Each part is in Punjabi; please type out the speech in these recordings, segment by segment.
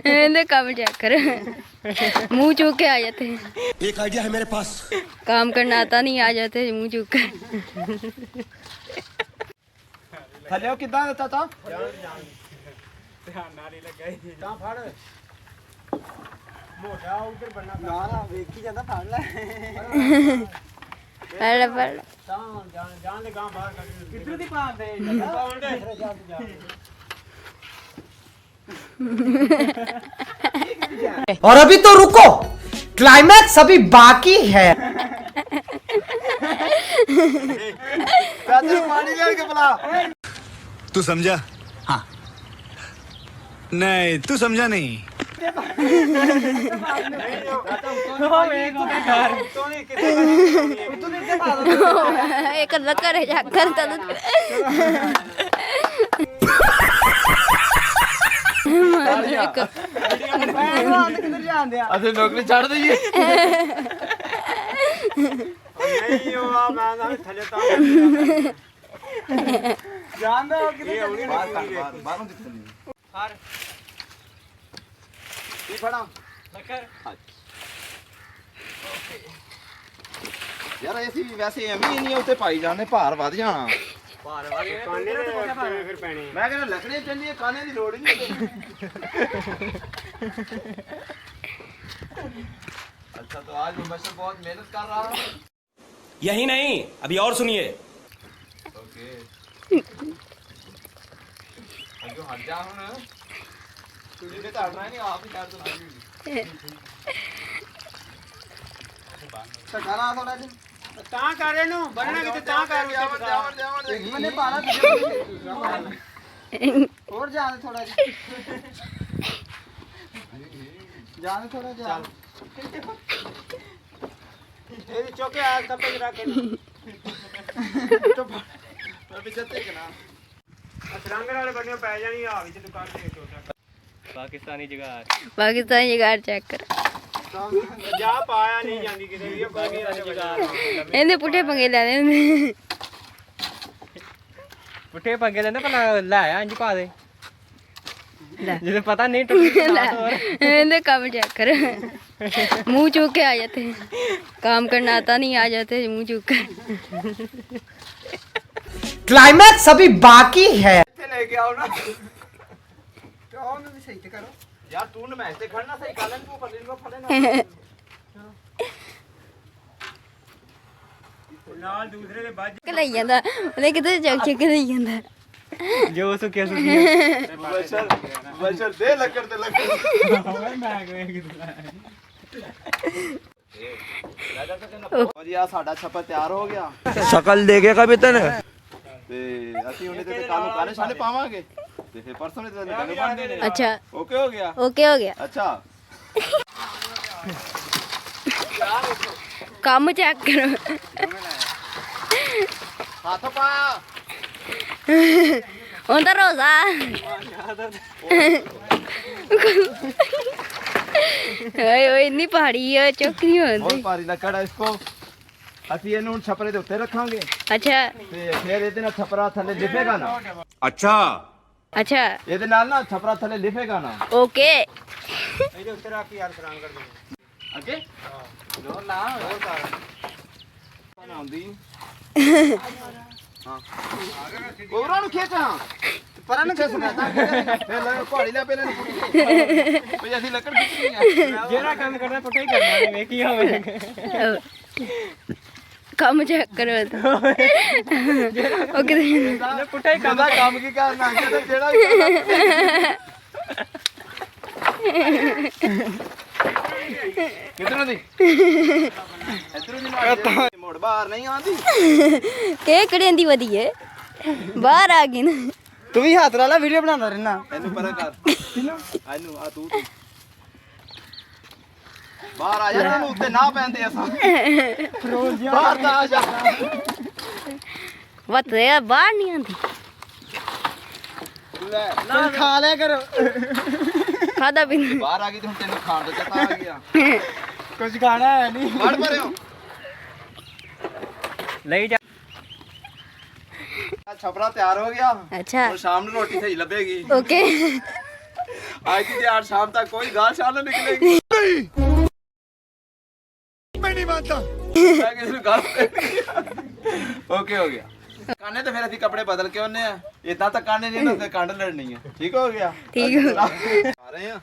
इन्हें काम चेक कर मुंह चूक के आ जाते हैं। एक आइडिया है मेरे पास। काम करना आता नहीं, आ जाते हैं मुंह चूक कर। थल्ले किदा चाचा मोटा उधर बनना ना वेखी जाता फाड़ ले पड़ पड़ जान ले गांव बाहर किधर दी पान दे पान दे और अभी तो रुको, क्लाइमैक्स अभी बाकी है। पानी लेके बुला। तू समझा? हाँ। नहीं, तू समझा नहीं। एक लकर है जाकर ਅਸੀਂ ਨੌਕਰੀ ਛੱਡ ਦਈਏ ਨਹੀਂ ਉਹ ਆ ਮੈਂ ਨਾ ਥੱਲੇ ਤਾਂ ਜਾਣਦਾ ਉਹ ਕਿਤੇ ਬਾਹਰੋਂ ਦਿਖਦੀ ਹਰ ਇਹ ਫੜਾ ਲੱਕਰ ਯਾਰ ਅਸੀਂ ਵੈਸੇ ਐਵੇਂ ਹੀ ਨਹੀਂ ਉੱਤੇ ਪਾਈ ਜਾਂਦੇ ਭਾਰ ਵੱਧ ਜਾਣਾ ਭਾਰ ਵੱਧ ਕਾਨੇ ਦੇ ਫਿਰ ਪੈਣੇ ਮੈਂ ਕਹਿੰਦਾ ਲੱਕੜੇ ਚੱਲੀਏ ਕਾਨੇ ਦੀ ਲੋੜ ਹੀ ਨਹੀਂ अच्छा तो आज मुबशर बहुत मेहनत कर रहा है। यही नहीं, अभी और सुनिए। ओके अजो हट जा हुन तुझे तो हटना नहीं आप ही कर दो सकारा थोड़ा जी ਤਾਂ ਕਰ ਇਹਨੂੰ ਬੰਨਣਾ ਕਿਤੇ ਤਾਂ ਕਰ ਮੈਨੇ ਪਾਣਾ ਹੋਰ ਜਾਣ ਥੋੜਾ ਜੀ ਜਾਣ ਥੋੜਾ ਜਾ ਇਹ ਚੋਕੇ ਆ ਤੱਪੇ ਜਰਾ ਕੇ ਅਬੇ ਜੱਤੇ ਕਿ ਨਾ ਅਸਰੰਗ ਵਾਲੇ ਬੰਨਿਓ ਪੈ ਜਾਣੀ ਆ ਵਿੱਚ ਦੁਕਾਨ ਤੇ ਛੋਟਾ ਪਾਕਿਸਤਾਨੀ जुगाड़ चेक कर। ਜਾ ਪਾਇਆ ਨਹੀਂ ਜਾਂਦੀ ਕਿਤੇ ਵੀ ਪਾਕਿਸਤਾਨੀ ਜੁਗਾੜ इन्हें पुठे पंगे ले लेने ਪੁੱਠੇ ਪੰਗੇ ਲੈਂਦੇ ਭਲਾ ਲੈ ਆ ਇੰਜ ਪਾ ਦੇ ले ਜਿਹਦੇ ਪਤਾ ਨਹੀਂ ਟੁੱਟ इन्हें काम चेक कर मुंह चूक के आ जाते हैं। काम करना आता नहीं, आ जाते हैं मुंह चूक कर। क्लाइमैक्स अभी बाकी है। ਇੱਥੇ ਲੈ ਕੇ ਆਓ ਨਾ ਤੇ ਉਹਨੂੰ ਵੀ ਸਹੀ ਤੇ ਕਰੋ ਯਾਰ ਤੂੰ ਨਾ ਮੈਚ ਤੇ ਖੜਨਾ ਸਹੀ ਕਰ ਲੈ ਤੂੰ ਫੜੇ ਨੂੰ ਫੜੇ ਨਾਲ ਦੂਸਰੇ ਦੇ ਵੱਜ कलाई जाता ले किते चेक चेक करी जाता ਜੋ ਸੁੱਕਿਆ ਬਸ਼ਰ ਦੇ ਲੱਕੜ ਤੇ ਲੱਕੜ ਔਰ ਯਾ ਸਾਡਾ ਛੱਪਾ ਤਿਆਰ ਹੋ ਗਿਆ शकल देखेगा भी तन। ਤੇ ਅਸੀਂ ਉਹਨੇ ਤੇ ਕੱਲ ਨੂੰ ਕਾਲੇ ਛਾਲੇ ਪਾਵਾਂਗੇ ਤੇ ਫਿਰ ਪਰਸੋਂ ਨੇ ਤੇ ਨਿਕਲ ਪਾਣੇ ਨੇ अच्छा ਓਕੇ ਹੋ ਗਿਆ ओके हो गया। ਅੱਛਾ काम चेक करो ਹੱਥ ਪਾ onda rosa ओए इतनी पहाड़ी है चौकी नहीं ਬਹੁਤ होती। ਭਾਰੀ ਲੱਕੜ ਹੈ ਇਸਕੋ ਅਸੀਂ ਇਹਨੂੰ ਹੁਣ ਛਪਰੇ ਦੇ ਉੱਤੇ ਰੱਖਾਂਗੇ अच्छा ਤੇ ਫਿਰ ਇਹਦੇ ਨਾਲ ਛਪਰਾ ਥੱਲੇ ਲਿਫੇਗਾ ਨਾ अच्छा। अच्छा ਇਹਦੇ ਨਾਲ ਨਾ ਛਪਰਾ ਥੱਲੇ ਲਿਫੇਗਾ ਨਾ ओके ਇਹਦੇ ਉੱਤੇ ਰੱਖ ਕੇ ਯਾਰ ਸਰਾਮ ਕਰ ਦੇ ਅੱਗੇ ਜ਼ੋਰ ਲਾ ਹੋਰ ਕਰ ਬਣਾਉਂਦੀ ਹਾਂ ਕੋਬਰਾ ਨੂੰ ਖੇਚ ਹਾਂ ਪਰਾਂ ਨੂੰ ਖੇਚ ਨਾ ਤਾਂ ਫਿਰ ਲੈ ਘੋੜੀ ਲੈ ਪਹਿਲਾਂ ਨਹੀਂ ਭਈ ਅਸੀਂ ਲੱਕੜ ਖਿੱਚਣੀ ਆ ਜਿਹੜਾ ਕੰਮ ਕਰਨਾ ਪੁੱਠਾ ਹੀ ਕਰਨਾ ਨੇ ਵੇਖੀ ਹੋਵੇ काम चेक करो तो ओके ਪੁੱਠਾ ਹੀ ਕੰਮ ਕੀ ਕਰਨਾ ਜਿਹੜਾ ਵੀ ਕਰਨਾ ਕਿਧਰੋਂ ਦੀ ਇਧਰੋਂ ਦੀ ਮੋੜ ਬਾਹਰ ਨਹੀਂ ਆਉਂਦੀ के कड़ेंदी वधी है बाहर आ गई ना। ਤੂੰ ਵੀ ਹੱਥ ਨਾਲ ਵੀਡੀਓ ਬਣਾਉਂਦਾ ਰਹਿਣਾ ਇਹਨੂੰ ਪਰਾਂ ਕਰ ਇਹਨੂੰ ਆ ਤੂੰ ਬਾਹਰ ਆ ਜਾ ਤੈਨੂੰ ਉੱਤੇ ਨਾ ਪੈਂਦੇ ਅਸਾਂ ਬਾਹਰ ਤਾਂ ਆ ਜਾ वत यार बाहर नहीं आती ਲੈ ਨਾ ਖਾ ਲਿਆ ਕਰੋ खादा भी नहीं। ਬਾਹਰ ਆ ਗਈ ਤੇ ਹੁਣ ਤੈਨੂੰ ਖਾਣ ਦਾ ਚਤਾ ਆ ਗਿਆ ਕੁਝ ਖਾਣਾ ਹੈ ਨਹੀਂ ਵੜ ਪਰਿਓ ਲਈ ਜਾ ਛਪਰਾ ਤਿਆਰ ਹੋ ਗਿਆ अच्छा ਹੁਣ ਸ਼ਾਮ ਨੂੰ ਰੋਟੀ ਸਹੀ ਲੱਭੇਗੀ ओके आज की आज शाम तक कोई गाल शाल ना निकलेगी। मैं नहीं मानता। ओके हो गया काने तो फिर ਅਸੀਂ ਕੱਪੜੇ ਬਦਲ ਕੇ ਉਹਨੇ ਆ ਇਦਾਂ ਤਾਂ ਕਾਨੇ ਨਹੀਂ ਨਾ ਕੰਡ ਲੜਨੀ ਹੈ ਠੀਕ ਹੋ ਗਿਆ ਠੀਕ ਹੋ ਆ ਰਹੇ ਆ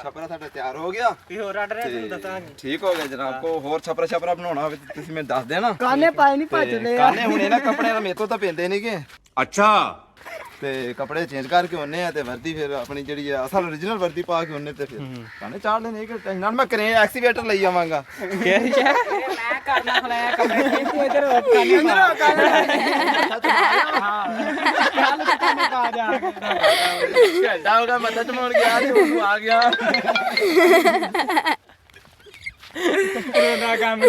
ਛਪਰਾ ਸਾਡਾ ਤਿਆਰ ਹੋ ਗਿਆ ਕੀ ਹੋਰ ਆਰਡਰ ਹੈ ਤੁਹਾਨੂੰ ਦੱਸਾਂਗੇ ਠੀਕ ਹੋ ਗਿਆ ਜਨਾਬ ਕੋ ਹੋਰ ਛਪਰਾ ਬਣਾਉਣਾ ਹੋਵੇ ਤਾਂ ਤੁਸੀਂ ਮੈਨੂੰ ਦੱਸ ਦੇਣਾ ਕਾਨੇ ਪਾਏ ਨਹੀਂ ਭੱਜਦੇ ਆ ਕਾਨੇ ਹੁਣ ਇਹਨਾਂ ਕੱਪੜਿਆਂ ਦਾ ਮੇਰੇ ਤੋਂ ਤਾਂ ਪੈਂਦੇ ਨਹੀਂਗੇ अच्छा ਤੇ ਕੱਪੜੇ ਚੇਂਜ ਕਰਕੇ ਉਹਨੇ ਆ ਤੇ ਵਰਦੀ ਫਿਰ ਆਪਣੀ ਜਿਹੜੀ ਆ ਅਸਲ origignal ਵਰਦੀ ਪਾ ਕੇ ਉਹਨੇ ਤੇ ਫਿਰ ਕਾਨੇ ਚਾੜ ਲੈਣੇ ਕਿ ਟੈਨਸ਼ਨ ਨਾਲ ਮੈਂ ਕਰੇ ਐਕਸੀਵੇਟਰ ਲਈ ਆਵਾਂਗਾ ਮੈਂ ਕਰਨਾ ਖਲਾਇਆ ਕੱਪੜੇ ਤੂੰ ਇਧਰ ਕਾਨੇ ਹਾਂ ਚੱਲ ਕਾਨੇ ਪਾ ਜਾ ਘੰਟਾ ਹੋ ਗਿਆ ਮੱਥਾ ਚਮਾਉਣ ਗਿਆ ਤੇ ਹੁਣ ਆ ਗਿਆ ਕਰੋਨਾ ਕੰਮ